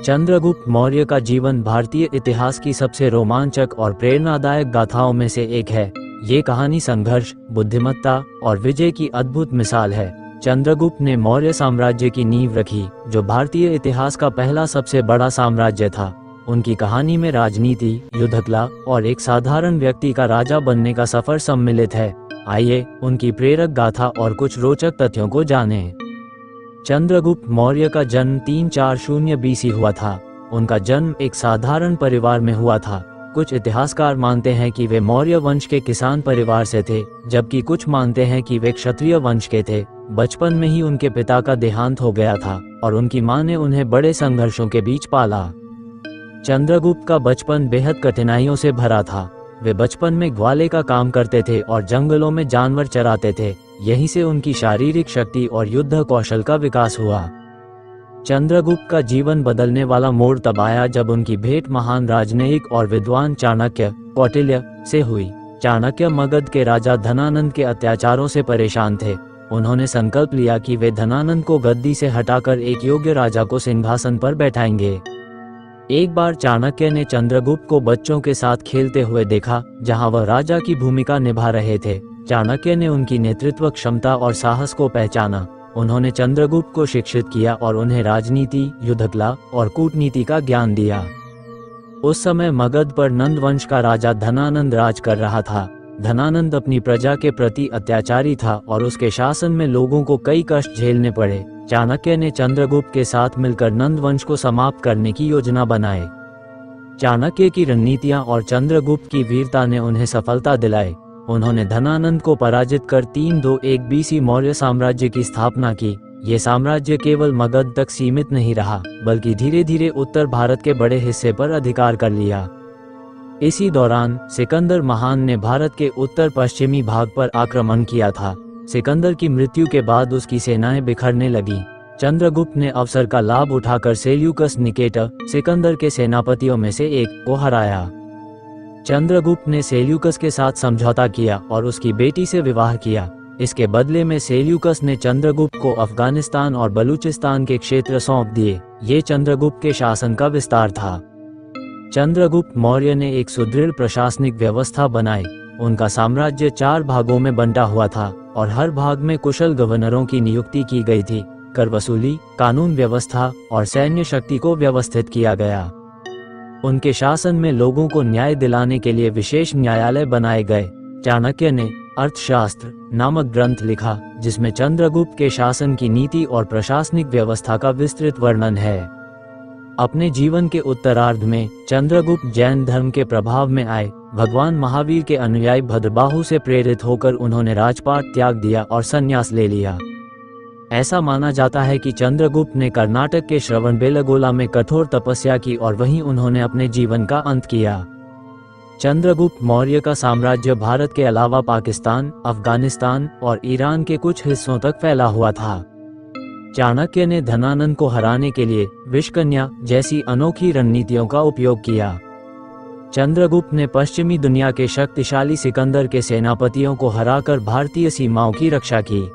चंद्रगुप्त मौर्य का जीवन भारतीय इतिहास की सबसे रोमांचक और प्रेरणादायक गाथाओं में से एक है। ये कहानी संघर्ष, बुद्धिमत्ता और विजय की अद्भुत मिसाल है। चंद्रगुप्त ने मौर्य साम्राज्य की नींव रखी, जो भारतीय इतिहास का पहला सबसे बड़ा साम्राज्य था। उनकी कहानी में राजनीति, युद्धकला और एक साधारण व्यक्ति का राजा बनने का सफर सम्मिलित है। आइए उनकी प्रेरक गाथा और कुछ रोचक तथ्यों को जानें। चंद्रगुप्त मौर्य का जन्म 340 बीसी हुआ था। उनका जन्म एक साधारण परिवार में हुआ था। कुछ इतिहासकार मानते हैं कि वे मौर्य वंश के किसान परिवार से थे, जबकि कुछ मानते हैं कि वे क्षत्रिय वंश के थे। बचपन में ही उनके पिता का देहांत हो गया था और उनकी मां ने उन्हें बड़े संघर्षों के बीच पाला। चंद्रगुप्त का बचपन बेहद कठिनाइयों से भरा था। वे बचपन में ग्वाले का काम करते थे और जंगलों में जानवर चराते थे। यहीं से उनकी शारीरिक शक्ति और युद्ध कौशल का विकास हुआ। चंद्रगुप्त का जीवन बदलने वाला मोड़ तब आया जब उनकी भेंट महान राजनयिक और विद्वान चाणक्य कौटिल्य से हुई। चाणक्य मगध के राजा धनानंद के अत्याचारों से परेशान थे। उन्होंने संकल्प लिया कि वे धनानंद को गद्दी से हटाकर एक योग्य राजा को सिंहासन पर बैठाएंगे। एक बार चाणक्य ने चंद्रगुप्त को बच्चों के साथ खेलते हुए देखा, जहां वह राजा की भूमिका निभा रहे थे। चाणक्य ने उनकी नेतृत्व क्षमता और साहस को पहचाना। उन्होंने चंद्रगुप्त को शिक्षित किया और उन्हें राजनीति, युद्धकला और कूटनीति का ज्ञान दिया। उस समय मगध पर नंद वंश का राजा धनानंद राज कर रहा था। धनानंद अपनी प्रजा के प्रति अत्याचारी था और उसके शासन में लोगों को कई कष्ट झेलने पड़े। चाणक्य ने चंद्रगुप्त के साथ मिलकर नंद वंश को समाप्त करने की योजना बनाई। चाणक्य की रणनीतियां और चंद्रगुप्त की वीरता ने उन्हें सफलता दिलाई। उन्होंने धनानंद को पराजित कर 321 बीसी मौर्य साम्राज्य की स्थापना की। ये साम्राज्य केवल मगध तक सीमित नहीं रहा, बल्कि धीरे धीरे उत्तर भारत के बड़े हिस्से पर अधिकार कर लिया। इसी दौरान सिकंदर महान ने भारत के उत्तर पश्चिमी भाग पर आक्रमण किया था। सिकंदर की मृत्यु के बाद उसकी सेनाएं बिखरने लगी। चंद्रगुप्त ने अवसर का लाभ उठाकर सेल्यूकस निकेटर, सिकंदर के सेनापतियों में से एक, को हराया। चंद्रगुप्त ने सेल्यूकस के साथ समझौता किया और उसकी बेटी से विवाह किया। इसके बदले में सेल्यूकस ने चंद्रगुप्त को अफगानिस्तान और बलूचिस्तान के क्षेत्र सौंप दिए। ये चंद्रगुप्त के शासन का विस्तार था। चंद्रगुप्त मौर्य ने एक सुदृढ़ प्रशासनिक व्यवस्था बनाई। उनका साम्राज्य 4 भागों में बंटा हुआ था और हर भाग में कुशल गवर्नरों की नियुक्ति की गई थी। कर वसूली, कानून व्यवस्था और सैन्य शक्ति को व्यवस्थित किया गया। उनके शासन में लोगों को न्याय दिलाने के लिए विशेष न्यायालय बनाए गए। चाणक्य ने अर्थशास्त्र नामक ग्रंथ लिखा, जिसमें चंद्रगुप्त के शासन की नीति और प्रशासनिक व्यवस्था का विस्तृत वर्णन है। अपने जीवन के उत्तरार्ध में चंद्रगुप्त जैन धर्म के प्रभाव में आए। भगवान महावीर के अनुयायी भद्रबाहु से प्रेरित होकर उन्होंने राजपाट त्याग दिया और संन्यास ले लिया। ऐसा माना जाता है कि चंद्रगुप्त ने कर्नाटक के श्रवणबेलगोला में कठोर तपस्या की और वहीं उन्होंने अपने जीवन का अंत किया। चंद्रगुप्त मौर्य का साम्राज्य भारत के अलावा पाकिस्तान, अफगानिस्तान और ईरान के कुछ हिस्सों तक फैला हुआ था। चाणक्य ने धनानंद को हराने के लिए विषकन्या जैसी अनोखी रणनीतियों का उपयोग किया। चंद्रगुप्त ने पश्चिमी दुनिया के शक्तिशाली सिकंदर के सेनापतियों को हराकर भारतीय सीमाओं की रक्षा की।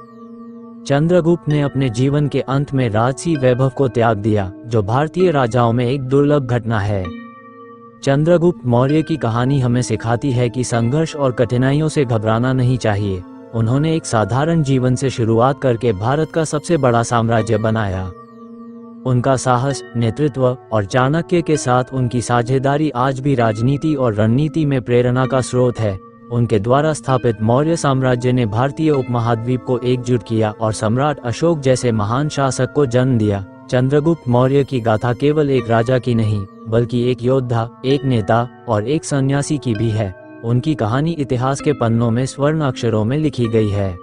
चंद्रगुप्त ने अपने जीवन के अंत में राजसी वैभव को त्याग दिया, जो भारतीय राजाओं में एक दुर्लभ घटना है। चंद्रगुप्त मौर्य की कहानी हमें सिखाती है कि संघर्ष और कठिनाइयों से घबराना नहीं चाहिए। उन्होंने एक साधारण जीवन से शुरुआत करके भारत का सबसे बड़ा साम्राज्य बनाया। उनका साहस, नेतृत्व और चाणक्य के साथ उनकी साझेदारी आज भी राजनीति और रणनीति में प्रेरणा का स्रोत है। उनके द्वारा स्थापित मौर्य साम्राज्य ने भारतीय उपमहाद्वीप को एकजुट किया और सम्राट अशोक जैसे महान शासक को जन्म दिया। चंद्रगुप्त मौर्य की गाथा केवल एक राजा की नहीं, बल्कि एक योद्धा, एक नेता और एक सन्यासी की भी है। उनकी कहानी इतिहास के पन्नों में स्वर्ण अक्षरों में लिखी गई है।